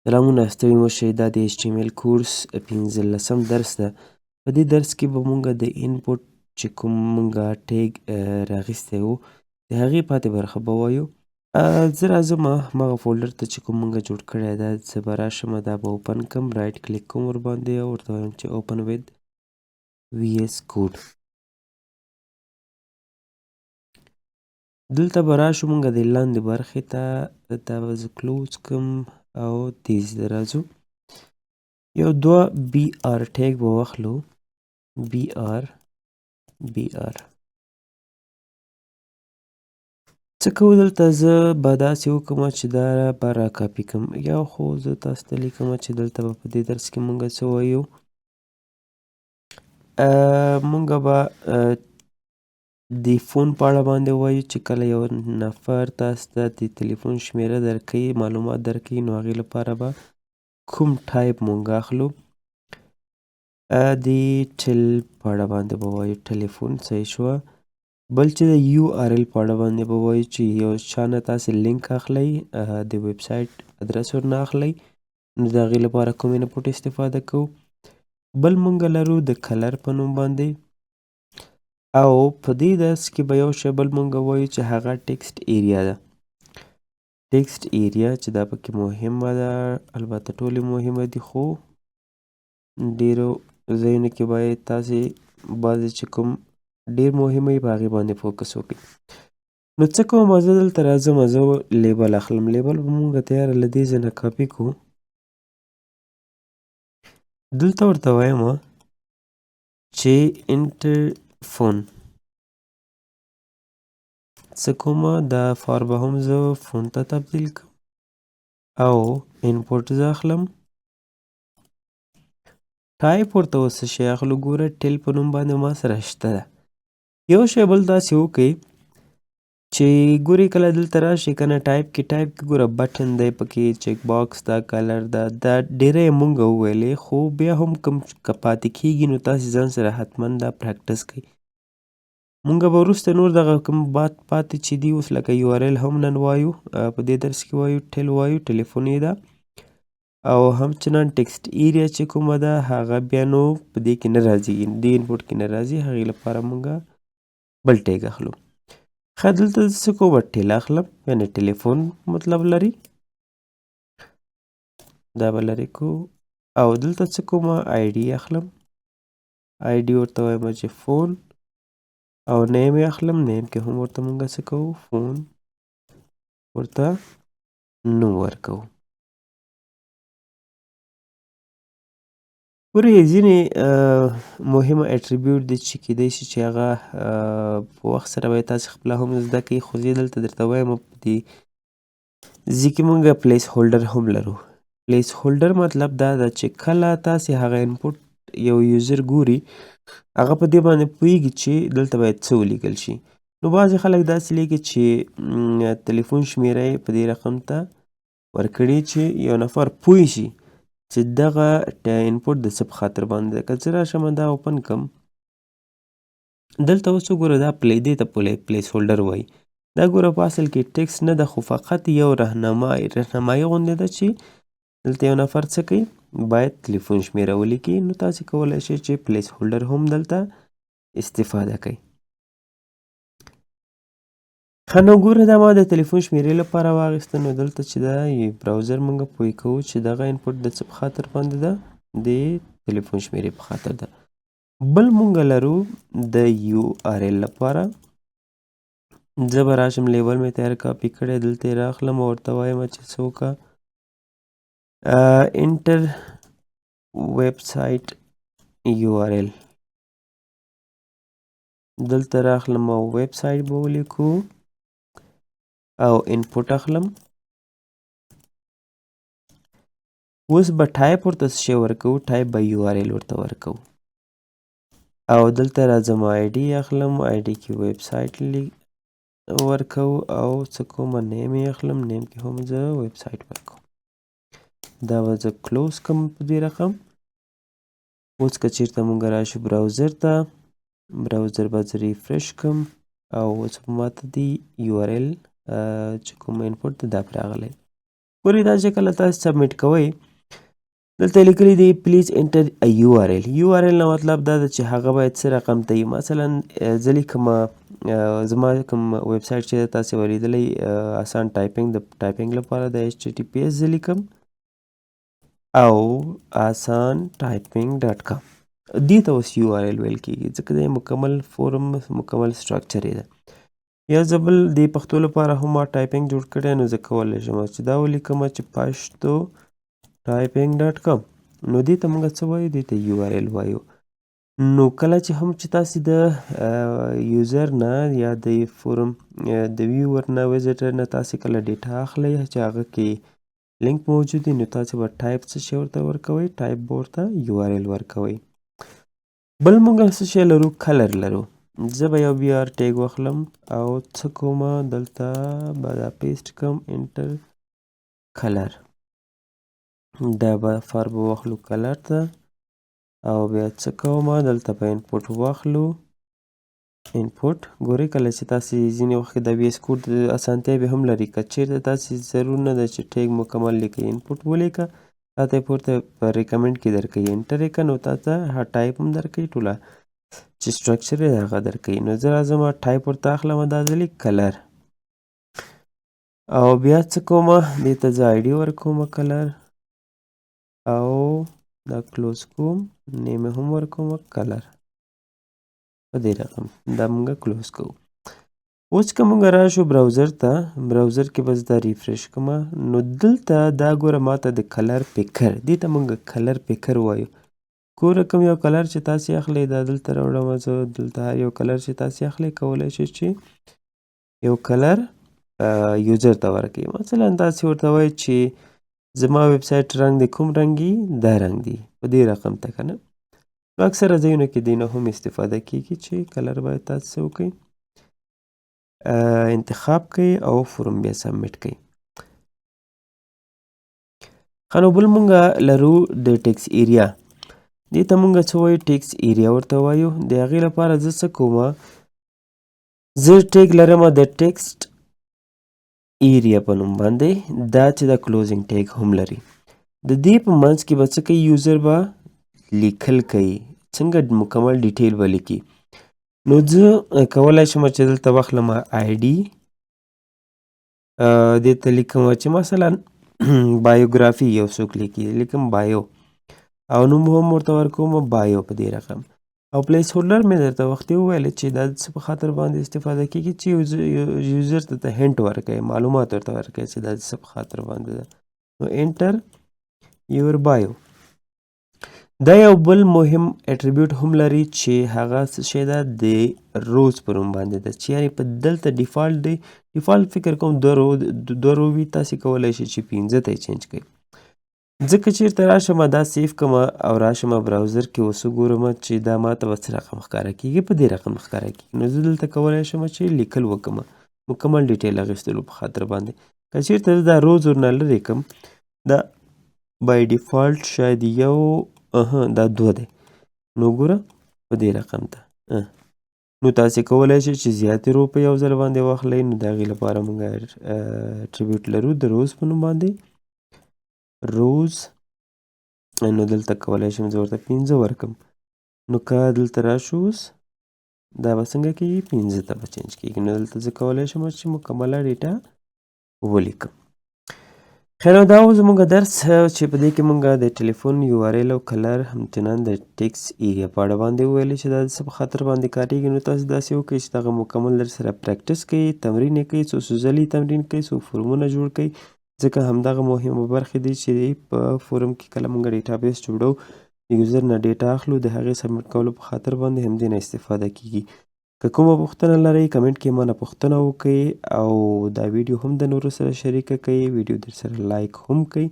سلامونه ستړي مشئ دا د HTML کورس 15 درس ده. په دې درس کې به مونږ د input چې کوم مونږه ټیګ راغیستی و د هغې پاتې برخه به ووایو. زه راځم همغه فولډر ته چې کوم مونږه جوړ کړی ده زه به راشم دا به اوپن کړم رایټ کلیک کوم ورباندې او ورته وایم چې اوپن وید VS کوډ. دلته به راشو مونږه د لاندې برخې ته دا به زه کلوز کړم او تیز ته راځو. یو دوه BR ټیګ به واخلو BR څه کوو دلته زه به داسې وکړم چې دا به را کاپي کړم یا خو زه تاسو ته لیکم چې دلته به په دې درس کې مونږ څه وایو. مونږ به د فون په اړه باندې وایو چې کله یو نفر تاسو ته د تلیفون شمیره درکوي معلومات درکوي نو هغې لپاره به کوم ټایپ مونږ اخلو. د ټل په اړه باندې به وایو ټلیفون صحیح شوه. بل چې د URL په اړه باندې به وایو چې یو چا نه تاسې لینک اخلئ د ویب سایټ ادرس ورنه اخلئ نو د هغې لپاره کوم انپوټ استفاده کوو. بل مونږ لرو د کلر په نوم باندې او په دې درس کې به یو شی بل مونږ وایو چې هغه ټیکسټ ایریا ده. ټیکسټ ایریا چې دا پکې مهمه ده البته ټولې مهمه دي خو ډیرو ځایونو کې باید تاسې بعضې چې کوم ډیر مهمه وي په هغې باندې فوکس وکړئ. نو څه کوم زه دلته راځم زه لیبل اخلم. لیبل به مونږ تیاره له دې ځای نه کاپي کړو. دلته ورته وایم چې انټر فون څه کوم دا فار به هم زه فون ته تبدیل کړم او انپوټ زه اخلم. ټایپ ورته اوس څه شی اخلو ګوره ټل په نوم باندې ما سره شته ده. یو شی بل داسې وکړئ چې ګورې کله دلته راشئ که نه ټایپ کې ګوره بټن دی پکې چیک باکس ده کلر ده دا ډیری مونږ وویلې خو بیا هم کوم که پاتې کېږي نو تاسې ځان سره حتما دا پریکټس کړئ. مونږ به وروسته نور دغه کوم پاتې چې دي اوس لکه URL هم نن وایو په دې درس کې وایو ټل وایو ټلیفون یې ده او همچنان ټیکسټ ایریا چې کومه ده هغه بیا نو په دې کې نه راځي دې انپوټ کې نه راځي هغې لپاره مونږ بل ټیګ اخلو. ښه دلته څه کومه ټل اخلم یعنې ټلیفون مطلب لري دا به لرې کو او دلته څه کومه ID اخلم ID ورته وایم چې فون او نیم یې اخلم نیم کې هم ورته مونږ څه کوو فون ورته نوم ورکوو. ګورې ځینې مهمه اټریبیوټ دي چې کیدای شي چې هغه په وخت سره به یې تاسې خپله هم زده کوئ خو زه دلته درته وایم په دې ځای کې مونږ پلیس هولډر هم لرو. پلیس هولډر مطلب دا ده چې کله تاسې هغه انپوټ یو یوزر ګوري هغه په دې باندې پوهیږي چې دلته باید څه ولیکل شي. نو بعضې خلک داسې لیکي چې تلیفون شمیره یې په دې رقم ته ورکړي چې یو نفر پوه شي چې دغه انپوټ د څه په خاطر باندې ده. که زه راشم دا اوپن کړم دلته اوس وګوره دا دې ته پلیس هولډر وایي. دا ګوره په اصل کې ټیکس نه ده خو فقط یو رهنمایي غوندې ده چې دلته یو نفر څه کوي باید تلیفون شمیره ولیکي نو تاسې کولی شئ چې پلیس هولډر هم دلته استفاده کوئ. ښه نو ګوره دا ما د تلیفون شمیرې لپاره واخیسته نو دلته چې ده براوزر مونږ پوه کوو چې دغه انپوټ د څه په خاطر باندې ده د تلیفون شمیرې په خاطر ده. بل مونږ لرو د URL لپاره زه به راشم لیبل مې تیار کاپي کړی دلته یې راخلم او ورته وایم چې څه وکړه انټر ویب سایټ URL دلته راخلم او ویب سایټ به ولیکو او انپوټ اخلم. اوس به ټایپ ورته څه شی ورکوو ټایپ به URL ورته ورکوو او دلته راځم ID اخلم ID کې ویب سایټ ورکوو او څه کومه نیم یې اخلم نیم کې هم زه ویب سایټ ورکوم. دا به زه کلوز کړم په دې رقم. اوس که چېرته مونږ راشو براوزر ته براوزر به زه ریفرش کړم او اوس به ماته د URL چې کوم انپوټ ده دا پرې راغلی. ګورئ دا چې کله تاسو سبمیټ کوئ دلته لیکلي دی پلیز انټر URL URL نه مطلب دا ده چې هغه باید څه رقم ته وي مثلا زه لیکمه زما کوم ویب سایټ چې تاسې ولیدلی آسان ټایپینګ د ټایپینګ لپاره د HTTPS زه لیکم او آسان ټایپینګ .com دې ته اوس URL ویل کېږي ځکه د مکمل فورم مکمل سټرکچر یې ده یا زه بل د پښتو لپاره هم ما ټایپینګ جوړ کړی نو زه کولی شم چې دا ولیکمه چې پښتو typing.com نو دې ته موږ څه وایو دې ته URL وایو نو کله چې هم چې تاسې د یوزر نه یا د فورم د ویور نه ویزیټر نه تاسې کله ډیټا اخلئ چې هغه کې لینک موجود وي نو تاسې به ټایپ څه شی ورته ورکوئ ټایپ به ورته URL ورکوئ بل موږ څه شی لرو کلر لرو زه به یو BR ټیګ واخلم او څه کومه دلته به دا پیسټ کړم انټر کلر دا به فار به واخلو کلر ته او بیا څه کومه دلته به انپوټ واخلو انپوټ ګورئ کله چې تاسې ځینې وخت د VS کوډ اسانتیا به هم لري که چیرته تاسې ضرور نه ده چې ټیګ مکمل لیکئ انپوټ ولیکه تا ته یې پورته په ریکمنډ کې درکوي انټر یې کړه نو تا ته ټایپ هم درکوي ټوله چې سټرکچر یې هغه درکوي نو زه راځم ټایپ ورته اخلم دا ځلې کلر او بیا څه کومه دې ته زه ID ورکومه کلر او دا کلوز کوم نیم هم ورکوم کلر په دې رقم دا موږ کلوز کوو اوس که موږ راشو براوزر ته براوزر کې بس دا ریفریش کومه نو دلته دا ګوره ماته د کلر پیکر دې ته موږ کلر پیکر وایو ګوره کوم یو کلر چې تاسې اخلئ دا دلته راوړم زه دلته هر یو کلر چې تاسې اخلئ کولی شئ چې یو کلر یوزر ته ورکوي مثلا تاسې ورته وایئ چې زما ویب سایټ رنګ د کوم رنګ دي دا رنګ دی په دې رقم ته که نه نو اکثره ځایونو کې دې نه هم استفاده کیږي چې کلر باید تاسې څه وکړئ انتخاب کوي او فورم بیا سبمیټ کوي ښه نو بل مونږ لرو د ټیکس ایریا دې ته مونږ څه وایو ټیکس ایریا ورته وایو د هغې لپاره زه څه کومه زه ټیګ لرم د ټیکسټ ایریا په نوم باندې دا چې دا کلوزینګ ټیګ هم لري د دې په منځ کې به څه کوي یوزر به لیکل کوي څنګه مکمل ډیټیل به لیکي نو زه کولی شم چې دلته واخلم ID دې ته لیکم چې مثلا بایوګرافي یو څوک لیکي لیکم بایو او نوم هم ورته ورکوم بایو په دې رقم او پلیس هولډر مې درته وختي وویل چې دا څه په خاطر باندې استفاده کیږي چې یوزر ته هنټ ورکوي معلومات ورته ورکوي چې دا څه په خاطر باندې ده نو انټر یور بایو دا یو بل مهم اټریبیوټ هم لري چې هغه څه شی ده د روز په نوم باندې ده چې یعنې په دلته ډیفالټ دی ډیفالټ فکر کوم دوه رو وي تاسې کولی شئ چې 15 ته یې چینج کړئ ځکه چېرته راشم دا سیف کړم او راشم براوزر کې اوس وګورم چې دا ماته به څه رقم ښکاره کېږي په دې رقم ښکاره کېږي نو زه دلته کولی شم چې لیکل وکړم مکمل ډیټیل اخیستلو په خاطر باندې که چېرته زه دا روز ورنه لرې کړم دا بای ډیفالټ شاید یو دا 2 دی نو ګوره په دې رقم ته نو تاسې کولی شئ چې زیاتې رو په یو ځل باندې واخلئ نو د هغې لپاره موږ اټریبیوټ لرو د روز په نوم باندې روز نو دلته کولی شم زه ورته 15 ورکړم نو که دلته راشو اوس دا به څنګه کېږي 15 ته به چینج کېږي نو دلته زه کولی شم چې مکمله ډیټا ولیکم خیر نو دا و زموږ درس چې په دې کې موږ د ټلیفون URL او کلر همچنان د ټیکس ایریا په اړه باندې وویلې چې دا د څه په خاطر باندې کارېږي نو تاسو داسې وکړئ چې دغه مکمل در سره پریکټس کوئ تمرین یې کوئ څو ځلې تمرین کوئ څو فورمونه جوړ کوئ ځکه همدغه مهمه برخې دي چې په فورم کې کله موږ ډیټابیس جوړو یوزر نه ډیټا اخلو د هغې سبمیټ کولو په خاطر باندې همدې نه استفاده کیږي که کومه پوښتنه لرئ کمنټ کې مانه پوښتنه وکړئ او دا ویډیو هم د نورو سره شریکه کړئ ویډیو در سره لایک هم کړئ